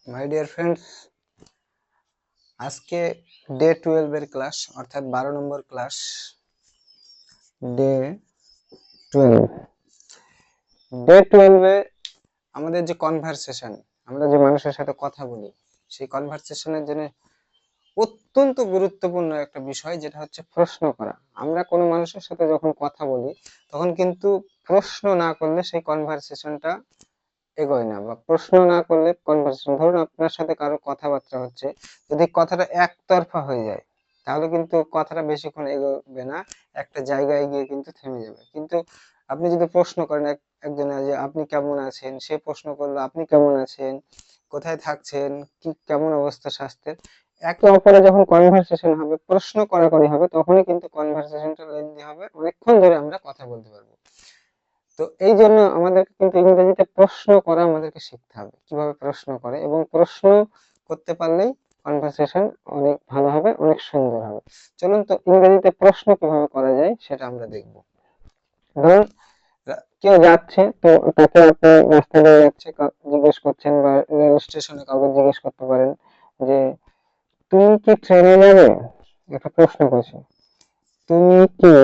My dear friends, আজকে day 12 এর class, অর্থাৎ 12 নম্বর ক্লাস। ডে 12 ডে 12 এ আমাদের যে কনভারসেশন, আমরা যে মানুষের সাথে কথা বলি, সেই কনভারসেশনের জন্য অত্যন্ত গুরুত্বপূর্ণ একটা বিষয়, যেটা হচ্ছে প্রশ্ন করা। আমরা কোনো মানুষের সাথে যখন কথা বলি, তখন কিন্তু প্রশ্ন না করলে সেই কনভারসেশনটা এগোয় না, বা প্রশ্ন না করলে কনভারসেশন, ধরুন আপনার সাথে কারো কথাবার্তা হচ্ছে, যদি কথাটা একতরফা হয়ে যায়, তাহলে কিন্তু কথাটা বেশিক্ষণ এগোবে না, একটা জায়গায় গিয়ে কিন্তু থেমে যাবে। কিন্তু আপনি যদি প্রশ্ন করেন একজনের, যে আপনি কেমন আছেন, সে প্রশ্ন করলো আপনি কেমন আছেন, কোথায় থাকছেন, কি কেমন অবস্থা স্বাস্থ্যের, একে অপরে যখন কনভারসেশন হবে, প্রশ্ন করাকরি হবে, তখনই কিন্তু কনভারসেশনটা লেন্দি হবে, অনেকক্ষণ ধরে আমরা কথা বলতে পারবো। তো এই জন্য আমাদেরকে কিন্তু ইংরেজিতে প্রশ্ন করা আমাদেরকে শিখতে হবে, কিভাবে প্রশ্ন করে, এবং প্রশ্ন করতে পারলেই কনভারসেশন অনেক ভালো হবে, অনেক সুন্দর হবে। চলুন তো ইংরেজিতে প্রশ্ন কিভাবে করা যায় সেটা আমরা দেখব। ধরুন কেউ যাচ্ছে, তো তাকে আপনি রাস্তা দিয়ে যাচ্ছে, জিজ্ঞেস করছেন, বা রেল স্টেশনে কাউকে জিজ্ঞেস করতে পারেন যে তুমি কি ট্রেনে যাবে, একটা প্রশ্ন করছে, তুমি কি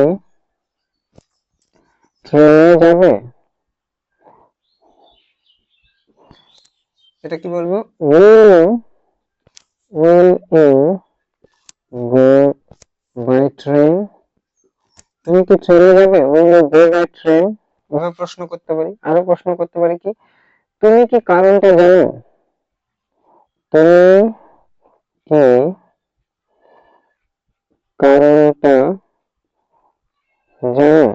ট্রেনে যাবে, এটা কি বলবো, will you go by train? তুমি কি ট্রেনে যাবে, will you go by train? এভাবে প্রশ্ন করতে পারি। আরো প্রশ্ন করতে পারি কি, তুমি কি কারণটা জানো, তুমি কি কারণটা জানো।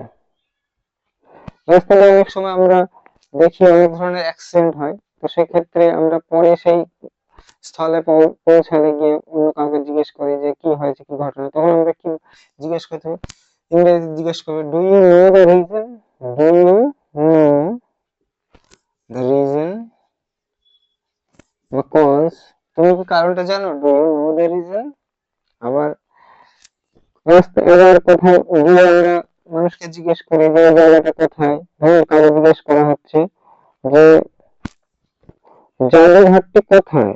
রাস্তায় অনেক সময় আমরা দেখি অনেক ধরনের অ্যাক্সিডেন্ট হয়, তো সেক্ষেত্রে আমরা পরে সেই স্থলে পৌঁছালে গিয়ে অন্য কাউকে জিজ্ঞেস করি যে কি হয়েছে, কি ঘটনা, তখন আমরা কি জিজ্ঞেস করতে, ইংরেজি জিজ্ঞেস করবে, do you know the reason, do you know the reason বা কজ, তুমি কি কারণটা জানো, do you know the reason. আবার রাস্তায় এবার কোথাও গিয়ে আমরা মানুষকে জিজ্ঞেস করি যে এই জায়গাটা কোথায়, হ্যাঁ কাউকে জিজ্ঞেস করা হচ্ছে যে জাদুঘরটি কোথায়,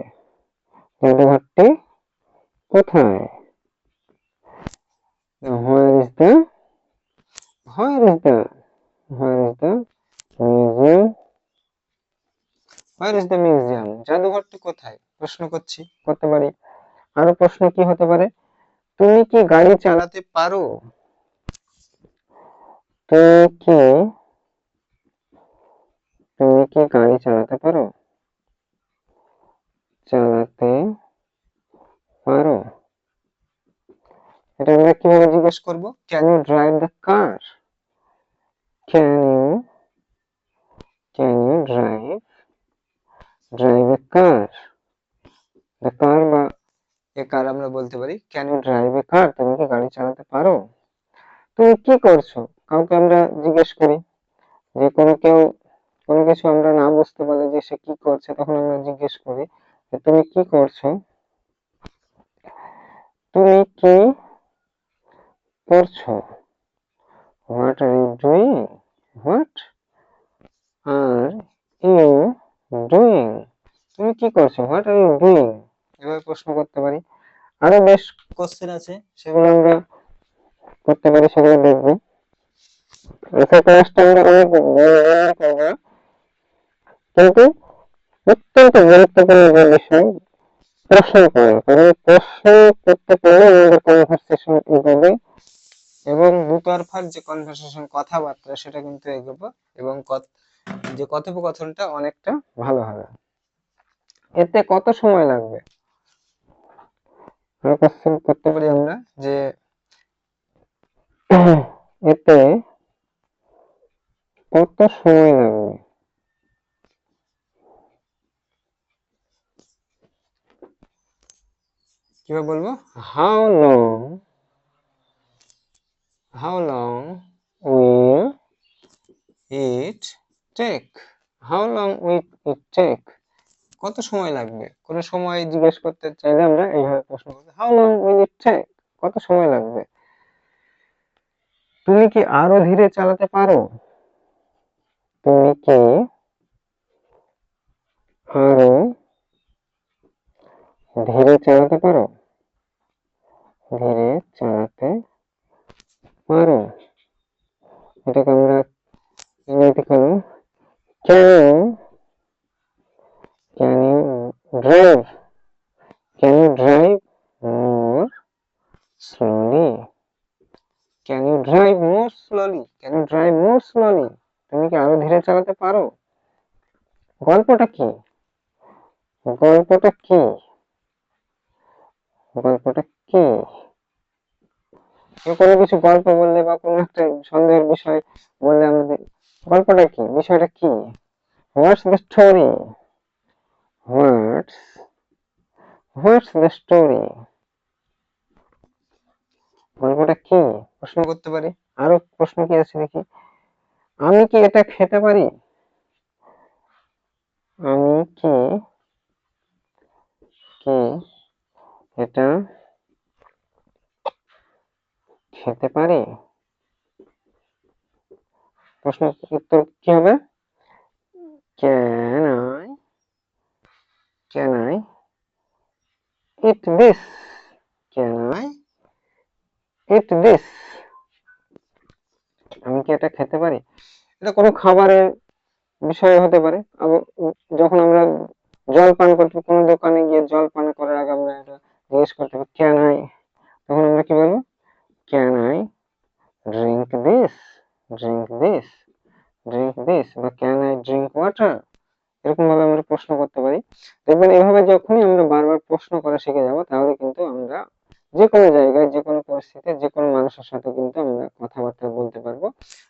জাদুঘরটি কোথায়, where is the where is the where is the museum, where is the museum, জাদুঘরটি কোথায়, প্রশ্ন করতে পারি। আরো প্রশ্ন কি হতে পারে, তুমি কি গাড়ি চালাতে পারো, তুমি কি গাড়ি চালাতে পারো, চালাতে পারো, এটা আমরা কিভাবে জিজ্ঞেস করব, can you drive the car, can you drive a car, the car বা এ কার আমরা বলতে পারি, can you drive a car, তুমি কি গাড়ি চালাতে পারো। তুমি কি করছো, কাউকে আমরা জিজ্ঞেস করি, যে কোনো কিছু আমরা না বুঝতে পারলে যে সে কি করছে, তখন আমরা জিজ্ঞেস করি যে তুমি কি করছো, তুমি কি করছো, what are you doing, what are you doing, তুমি কি করছো, হোয়াট আর ইউ ডুইং, এভাবে প্রশ্ন করতে পারি। আরো বেশ কোশ্চেন আছে, সেগুলো আমরা করতে পারি, সেগুলো দেখবো। এই ক্লাসটা আমরা অনেক করবো, কিন্তু অত্যন্ত গুরুত্বপূর্ণ যে বিষয় প্রশ্ন করা, কারণ প্রশ্ন করতে পারলে আমাদের কনভারসেশন এগোবে, এবং দুতরফার যে কনভারসেশন, কথাবার্তা, সেটা কিন্তু এগোবে, এবং যে কথোপকথনটা অনেকটা ভালো হবে। এতে কত সময় লাগবে, কোশ্চেন করতে পারি আমরা যে এতে কত সময় লাগবে, কিভাবে বলবো, how long will it take, how long will it take, কত সময় লাগবে। কোনো সময় জিজ্ঞেস করতে চাইলে আমরা এইভাবে প্রশ্ন করবো, how long will it take, কত সময় লাগবে। তুমি কি আরো ধীরে চালাতে পারো, তুমি কি আরো ধীরে চালাতে পারো? ধীরে চালাতে পারো, এটাকে আমরা ইংরেজিতে করব can you drive, can you drive more slowly, can you drive more slowly, can you drive more slowly, তুমি কি আরো ধীরে চালাতে পারো? গল্পটা কি? গল্পটা কি? গল্পটা কি? কোনো কিছু গল্প বললে বা কোনো একটা সন্দেহের বিষয় বললে আমাদের গল্পটা কি, বিষয়টা কি? What's the story, what's what's the story, গল্পটা কি? প্রশ্ন করতে পারি। আরো প্রশ্ন কি আছে দেখি। আমি কি এটা খেতে পারি? আমি কি কি এটা খেতে পারি? প্রশ্ন উত্তর কি হবে? Can I can I eat this, can I eat this, আমি কি এটা খেতে পারি? এটা কোনো খাবারের বিষয় হতে পারে। যখন আমরা জল পান করতে কোনো দোকানে গিয়ে জল পান করার আগে আমরা এটা জিজ্ঞেস করতে পারি ক্যান আই, তখন আমরা কি বলবো? Can I drink this, drink this, drink this, বা ক্যান আই ড্রিঙ্ক ওয়াটার, এরকম ভাবে আমরা প্রশ্ন করতে পারি। দেখবেন এইভাবে যখনই আমরা বারবার প্রশ্ন করা শিখে যাব তাহলে কিন্তু আমরা যে কোনো জায়গায় যে কোনো পরিস্থিতিতে যে কোনো মানুষের সাথে কিন্তু আমরা কথাবার্তা বলতে পারবো।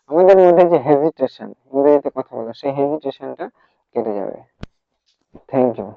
আমাদের মধ্যে যে হেজিটেশন, ইংরেজিতে কথা বলা, সেই হেজিটেশনটা কেটে যাবে। Thank you.